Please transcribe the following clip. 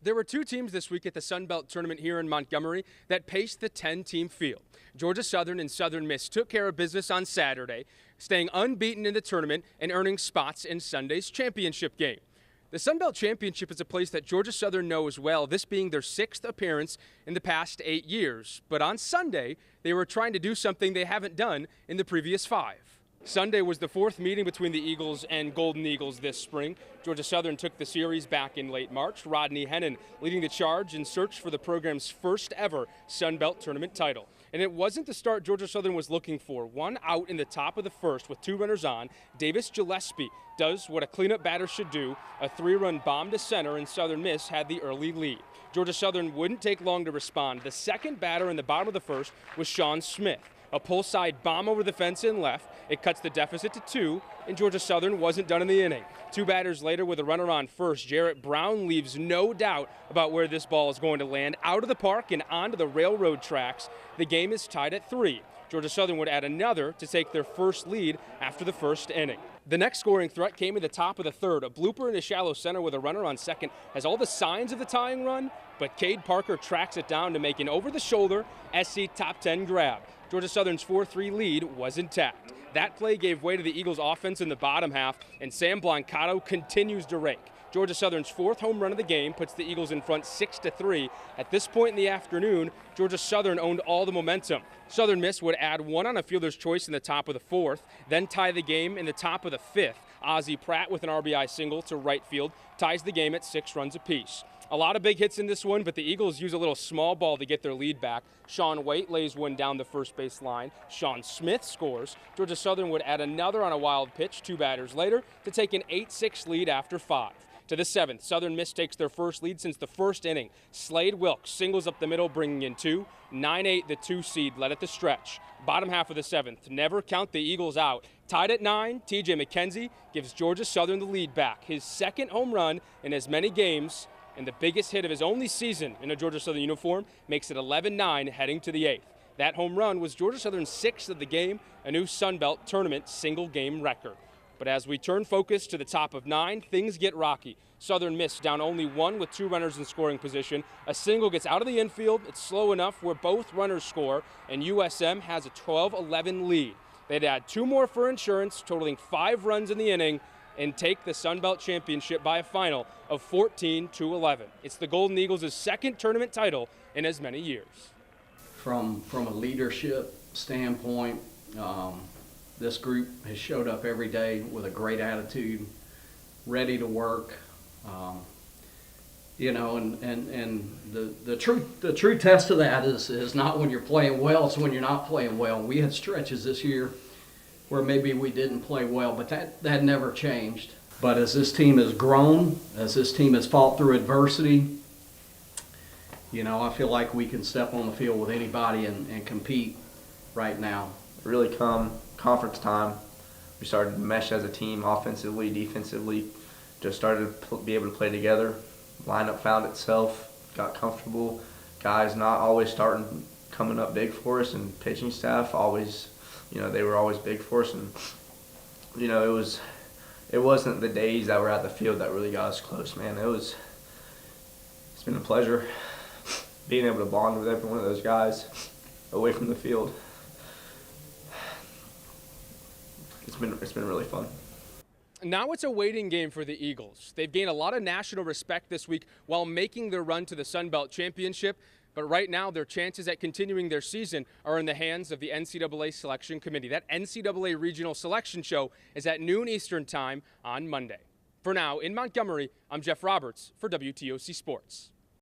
There were two teams this week at the Sun Belt Tournament here in Montgomery that paced the 10-team field. Georgia Southern and Southern Miss took care of business on Saturday, staying unbeaten in the tournament and earning spots in Sunday's championship game. The Sun Belt Championship is a place that Georgia Southern knows well, this being their 6th appearance in the past 8 years. But on Sunday, they were trying to do something they haven't done in the previous 5. Sunday was the 4th meeting between the Eagles and Golden Eagles this spring. Georgia Southern took the series back in late March. Rodney Hennon leading the charge in search for the program's first ever Sun Belt Tournament title. And it wasn't the start Georgia Southern was looking for. 1 out in the top of the first with 2 runners on. Davis Gillespie does what a cleanup batter should do, a 3-run bomb to center, and Southern Miss had the early lead. Georgia Southern wouldn't take long to respond. The second batter in the bottom of the first was Sean Smith. A pull side bomb over the fence and left. It cuts the deficit to 2, and Georgia Southern wasn't done in the inning. 2 batters later with a runner on first, Jarrett Brown leaves no doubt about where this ball is going to land. Out of the park and onto the railroad tracks. The game is tied at 3. Georgia Southern would add another to take their first lead after the first inning. The next scoring threat came in the top of the 3rd. A blooper in the shallow center with a runner on second has all the signs of the tying run, but Cade Parker tracks it down to make an over-the-shoulder SC top 10 grab. Georgia Southern's 4-3 lead was intact. That play gave way to the Eagles' offense in the bottom half, and Sam Blancato continues to rake. Georgia Southern's 4th home run of the game puts the Eagles in front 6-3. At this point in the afternoon, Georgia Southern owned all the momentum. Southern Miss would add 1 on a fielder's choice in the top of the 4th, then tie the game in the top of the 5th. Ozzie Pratt with an RBI single to right field ties the game at 6 runs apiece. A lot of big hits in this one, but the Eagles use a little small ball to get their lead back. Sean Waite lays one down the first base line. Sean Smith scores. Georgia Southern would add another on a wild pitch 2 batters later to take an 8-6 lead after 5. To the 7th, Southern Miss takes their first lead since the first inning. Slade Wilkes singles up the middle, bringing in 2. 9-8, the 2 seed led at the stretch. Bottom half of the 7th, never count the Eagles out. Tied at 9, TJ McKenzie gives Georgia Southern the lead back. His 2nd home run in as many games, and the biggest hit of his only season in a Georgia Southern uniform, makes it 11-9 heading to the 8th. That home run was Georgia Southern's 6th of the game, a new Sun Belt Tournament single-game record. But as we turn focus to the top of 9, things get rocky. Southern Miss down only 1 with 2 runners in scoring position. A single gets out of the infield. It's slow enough where both runners score, and USM has a 12-11 lead. They'd add 2 more for insurance, totaling 5 runs in the inning, and take the Sun Belt Championship by a final of 14-11. It's the Golden Eagles' 2nd tournament title in as many years. From a leadership standpoint, this group has showed up every day with a great attitude, ready to work. And the true test of that is not when you're playing well, it's when you're not playing well. We had stretches this year where maybe we didn't play well, but that never changed. But as this team has grown, as this team has fought through adversity, I feel like we can step on the field with anybody and compete right now. Really come conference time, we started to mesh as a team, offensively, defensively, just started to be able to play together. Lineup found itself, got comfortable. Guys not always coming up big for us, and pitching staff always, they were always big for us. And it wasn't the days that were at the field that really got us close, man. It's been a pleasure being able to bond with every one of those guys away from the field. It's been really fun. Now it's a waiting game for the Eagles. They've gained a lot of national respect this week while making their run to the Sun Belt Championship, but right now their chances at continuing their season are in the hands of the NCAA Selection Committee. That NCAA Regional Selection Show is at noon Eastern Time on Monday. For now, in Montgomery, I'm Jeff Roberts for WTOC Sports.